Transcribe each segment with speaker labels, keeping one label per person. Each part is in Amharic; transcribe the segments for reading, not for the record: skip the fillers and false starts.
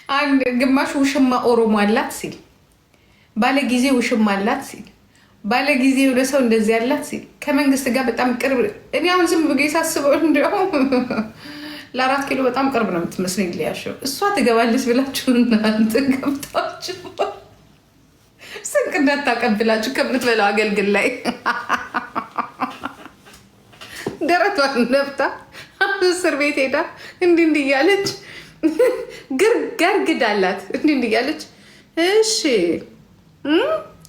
Speaker 1: አንድ ግማሽ ውሽማ ኦሮሞ አላት ሲል ባለ ጊዜ ውሽማ አላት ሲል ባለ ጊዜ ወደ ሰው እንደዚህ ያላት ሲል ከመንግስት ጋር በጣም ቅርብ። እኔ አሁን ዝም ብዬ ሳስበው እንዲያውም ለ4 ኪሎ በጣም ቅርብ ነው የምትመስለኝ ሊያሸው። እሷ ትገባለች ብላችሁ እናንተ ገብታችሁ ስንቅ እንዳታቀብላችሁ ከምትበላው አገልግል ላይ ደረቷን ነፍታ እስር ቤት ሄዳ እንዲህ እያለች ገርግዳላት እንዲህ እያለች እሺ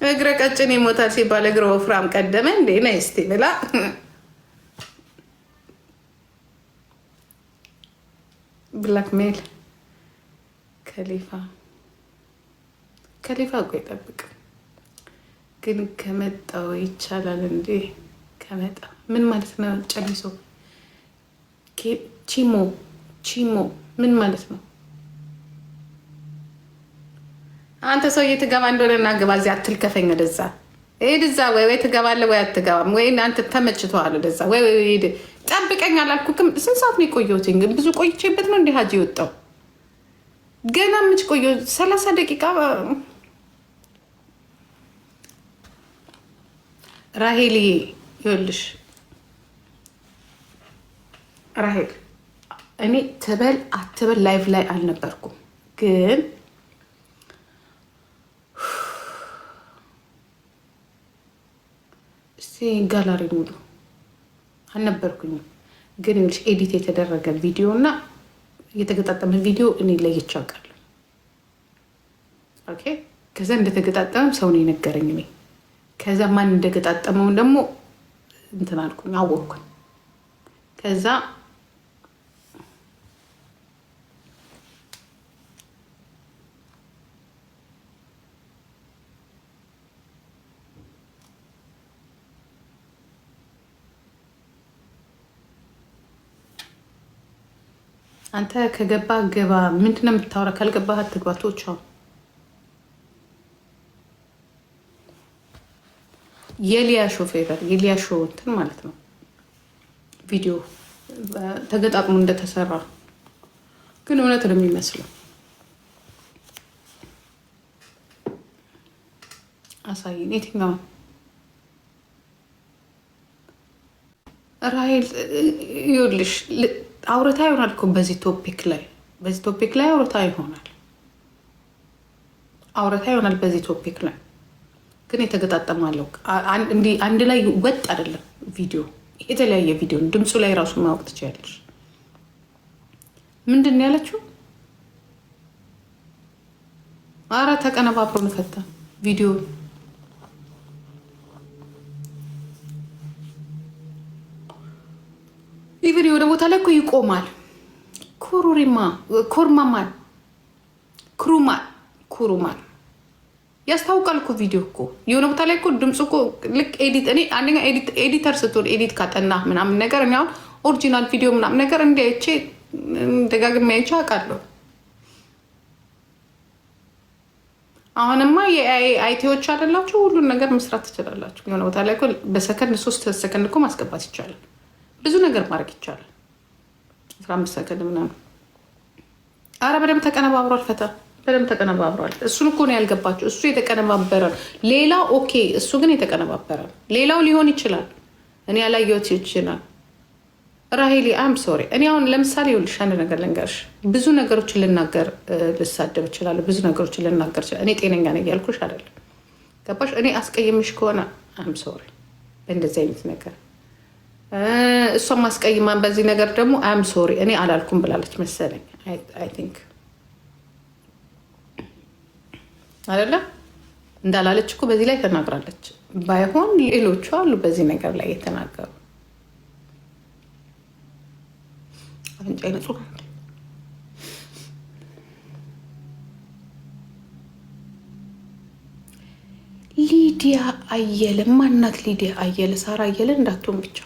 Speaker 1: እግረ ቀጭን ይሞታል ሲባል እግረ ወፍራም ቀደመ እንዴ ነይ እስቲ ብላ ብላክሜል ከሊፋ እኮ ይጠብቅ ግን ከመጣው ይቻላል እንዴ? ከመጣ ምን ማለት ነው? ጨሊሶ ቺሞ ምን ማለት ነው? አንተ ሰው እየትገባ እንደሆነ እናገባ እዚህ አትልከፈኝ። ወደዛ ሄድ። እዛ ወይ ትገባለህ ወይ አትገባም። ወይ አንተ ተመችቶሃል ወደዛ ወይ ሄድ። ጠብቀኝ አላልኩህም? ስንት ሰዓት ነው የቆየሁት? ግን ብዙ ቆይቼበት ነው እንዲህ ሀጂ የወጣው። ገና ምጭ ቆየሁ 30 ደቂቃ። ራሄል ይኸውልሽ፣ ራሄል እኔ ትበል አትበል ላይቭ ላይ አልነበርኩም ግን ጋላሪ ሙሉ አልነበርኩኝም። ግን ይኸውልሽ ኤዲት የተደረገ ቪዲዮ እና የተገጣጠመ ቪዲዮ እኔ ለይቼ አውቃለሁ። ኦኬ። ከዛ እንደተገጣጠመም ሰው ነው የነገረኝ። እኔ ከዛ ማን እንደገጣጠመውን ደግሞ እንትን አልኩኝ አወቅኩኝ። ከዛ አንተ ከገባ ገባ። ምንድን ነው የምታወራ? ካልገባህ አትግባ። ቶቻው የሊያሾ ፌቨር የሊያሾ እንትን ማለት ነው። ቪዲዮ ተገጣጥሞ እንደተሰራ ግን እውነት ነው የሚመስለው። አሳይን። የትኛውን? ራሄል ይኸውልሽ አውርታ ይሆናል እኮ በዚህ ቶፒክ ላይ አውርታ ይሆናል በዚህ ቶፒክ ላይ ግን የተገጣጠማለው እንዲህ አንድ ላይ ወጥ አይደለም። ቪዲዮ የተለያየ ቪዲዮ ድምፁ ላይ ራሱ ማወቅ ትችላለች። ምንድን ነው ያለችው? አረ ተቀነባብሮ ንፈታ ቪዲዮ ኢቨሪ ወደ ቦታ ላይ እኮ ይቆማል። ኩሩማን ያስታውቃል እኮ ቪዲዮ እኮ የሆነ ቦታ ላይ እኮ ድምፁ እኮ ልክ ኤዲት። እኔ አንደኛ ኤዲተር ስትሆን ኤዲት ካጠና ምናምን ነገር እኔ አሁን ኦሪጂናል ቪዲዮ ምናምን ነገር እንዲያይቼ ደጋግሜ አይቼ አውቃለሁ። አሁንማ የአይቲዎች አይደላችሁ ሁሉን ነገር መስራት ትችላላችሁ። የሆነ ቦታ ላይ እኮ በሰከንድ 3 ሰከንድ እኮ ማስገባት ይቻላል። ብዙ ነገር ማድረግ ይቻላል። 15 ሰከንድ ምናምን። አረ በደምብ ተቀነባብሯል። ፈታ በደምብ ተቀነባብሯል። እሱን እኮ ነው ያልገባቸው። እሱ የተቀነባበረ ሌላው ኦኬ፣ እሱ ግን የተቀነባበረ ሌላው ሊሆን ይችላል። እኔ ያላየሁት ይችላል። ራሄሊ አም ሶሪ። እኔ አሁን ለምሳሌ ይኸውልሽ አንድ ነገር ልንገርሽ። ብዙ ነገሮችን ልናገር ልሳደብ እችላለሁ። ብዙ ነገሮችን ልናገር እችላለሁ። እኔ ጤነኛ ነኝ ያልኩሽ አይደለም። ገባሽ? እኔ አስቀይምሽ ከሆነ አም ሶሪ በእንደዚህ አይነት ነገር እሷን ማስቀይማን በዚህ ነገር ደግሞ አም ሶሪ እኔ አላልኩም ብላለች መሰለኝ። አይ ቲንክ አይደለ እንዳላለች እኮ በዚህ ላይ ተናግራለች። ባይሆን ሌሎቹ አሉ በዚህ ነገር ላይ የተናገሩ። አፍንጫ ይነጹ። ሊዲያ አየለ ማናት? ሊዲያ አየለ ሳራ አየለ እንዳትሆን ብቻ።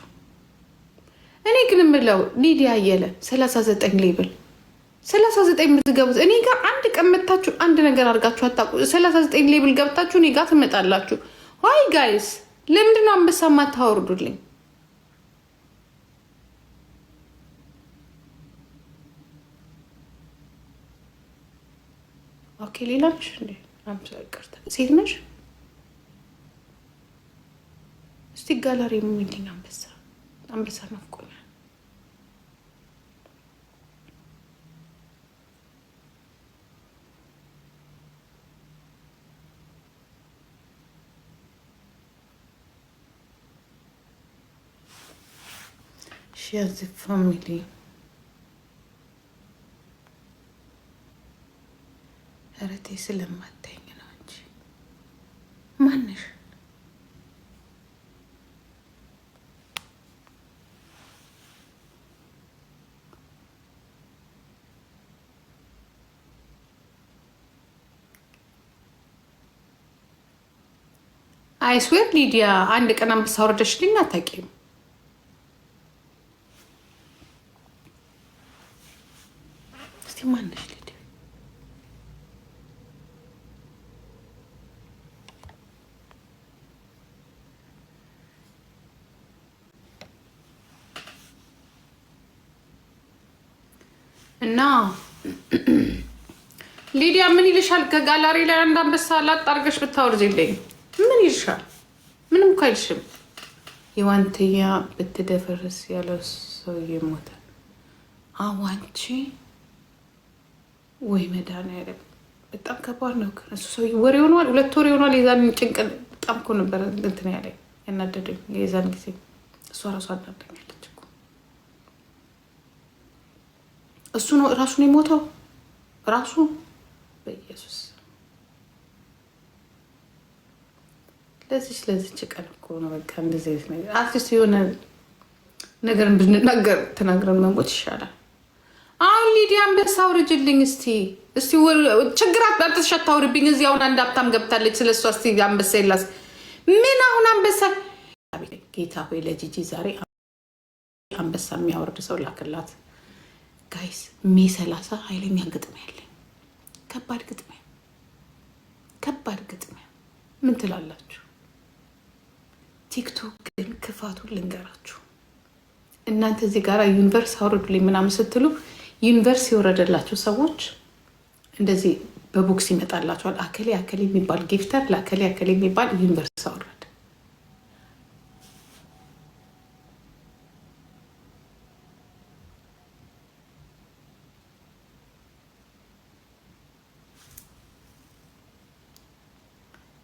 Speaker 1: እኔ ግን የምለው ሊዲያ አየለ 39 ሌብል 39 የምትገቡት እኔ ጋር አንድ ቀን መታችሁ አንድ ነገር አድርጋችሁ አታውቁ። 39 ሌብል ገብታችሁ እኔ ጋር ትመጣላችሁ። ዋይ ጋይስ ለምንድነው አንበሳ ማታወርዱልኝ? ኦኬ ሌላ ነሽ እንዴ? ይቅርታ ሴት ነሽ? እስቲ ጋላሪ የሚልኝ አንበሳ ናፍቆኛል። ሺያዝ ፋሚሊ እረቴ ስለማታኝ ነው እንጂ ማንሽ አይስዌር ሊዲያ አንድ ቀን አንበሳ ወርደሽልኝ አታውቂም። እስቲ ማንሽ ሊዲያ? እና ሊዲያ ምን ይልሻል? ከጋላሪ ላይ አንድ አንበሳ ላጥ አድርገሽ ብታወርጂልኝ ምን ይልሻል? ምንም እኮ አይልሽም። የዋንትያ ብትደፈርስ ያለው ሰውዬ ሞተ። አዋንቺ ወይ መድኃኒዓለም በጣም ከባድ ነው። እሱ ሰውዬ ወር ሆኗል፣ 2 ወር ሆኗል። የዛን ጭንቅል በጣም እኮ ነበር እንትን ያለኝ ያናደደኝ። የዛን ጊዜ እሷ ራሱ አናደኛለች እኮ። እሱ ነው ራሱ ነው የሞተው ራሱ። በኢየሱስ ለዚች ቀን እኮ ነው በቃ እንደዚህ አይነት ነገር አትሊስት የሆነ ነገርን ብንናገር ተናግረን መሞት ይሻላል። አሁን ሊዲያ አንበሳ አውርጅልኝ እስቲ ችግር አታውርብኝ። እዚህ አሁን አንድ ሀብታም ገብታለች ስለሷ። እስቲ አንበሳ የላስ ምን አሁን አንበሳ ጌታ ሆይ ለጂጂ ዛሬ አንበሳ የሚያወርድ ሰው ላክላት ጋይስ። ሜ 30 ኃይለኛ ግጥሚያ ያለኝ ከባድ ግጥሚያ ምን ትላላችሁ? ቲክቶክ ግን ክፋቱን ልንገራችሁ። እናንተ እዚህ ጋር ዩኒቨርስ አውርዱልኝ ምናምን ስትሉ ዩኒቨርስ የወረደላቸው ሰዎች እንደዚህ በቦክስ ይመጣላቸዋል። አከሌ የሚባል ጊፍተር ለአከሌ የሚባል ዩኒቨርስ አውረደ።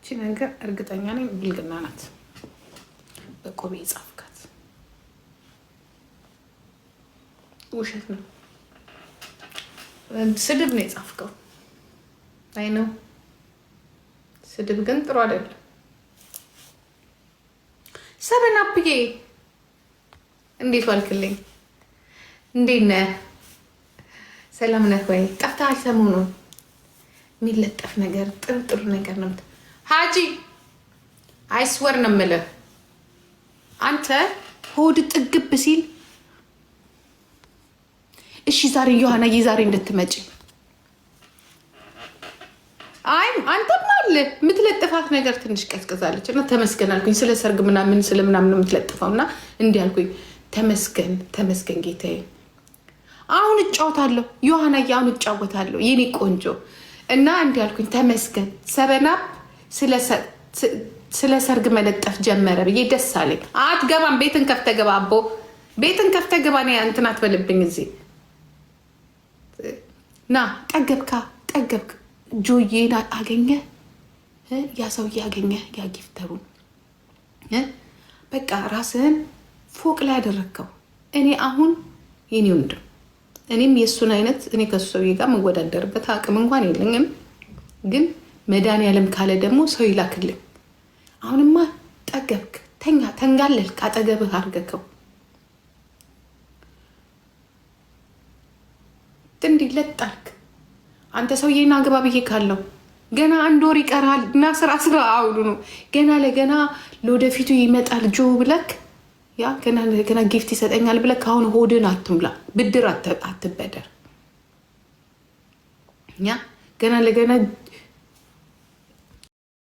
Speaker 1: ይቺ ነገር እርግጠኛ ነኝ ብልግና ናት። በቆቤ የጻፍካት ውሸት ነው፣ ስድብ ነው የጻፍከው። አይ ነው ስድብ ግን ጥሩ አይደለም። ሰበናፕዬ እንዴት ዋልክልኝ? እንዴት ነህ? ሰላም ነህ ወይ? ጠፍተሃል ሰሞኑን። የሚለጠፍ ነገር ጥሩ ነገር ነው። ሀጂ አይስወር ነው የምልህ አንተ ሆድ ጥግብ ሲል እሺ ዛሬ ዮሐናዬ ዛሬ እንድትመጪ አይ አንተም አለ የምትለጥፋት ነገር ትንሽ ቀዝቅዛለች እና ተመስገን አልኩኝ። ስለ ሰርግ ምናምን ስለምናምን ነው የምትለጥፈው እና እንዲህ አልኩኝ ተመስገን ጌታዬ። አሁን እጫወታለሁ ዮሐናዬ አሁን እጫወታለሁ የኔ ቆንጆ እና እንዲህ አልኩኝ ተመስገን። ሰበናፕ ስለ ሰርግ መለጠፍ ጀመረ ብዬ ደስ አለኝ። አትገባም ቤትን ከፍተህ ገባ አቦ ቤትን ከፍተህ ገባ። እኔ እንትን አትበልብኝ እዚህ ና ጠገብክ ጆዬን አገኘ ያ ሰውዬ አገኘ ያ ጊፍተሩን በቃ ራስህን ፎቅ ላይ ያደረግከው። እኔ አሁን የኔ ወንድም እኔም የእሱን አይነት እኔ ከሱ ሰውዬ ጋር መወዳደርበት አቅም እንኳን የለኝም፣ ግን መድኃኒዓለም ካለ ደግሞ ሰው ይላክልኝ። አሁንማ ጠገብክ ተንጋለልክ አጠገብህ አድርገከው እንዲህ ለጣልክ። አንተ ሰውዬና ግባ ብዬ ካለው ገና 1 ወር ይቀራል እና ስራ አውሉ ነው ገና ለገና ለወደፊቱ ይመጣል ጆ ብለክ ያ ገና ጊፍት ይሰጠኛል ብለክ አሁን ሆድን አትምላ፣ ብድር አትበደር። ያ ገና ለገና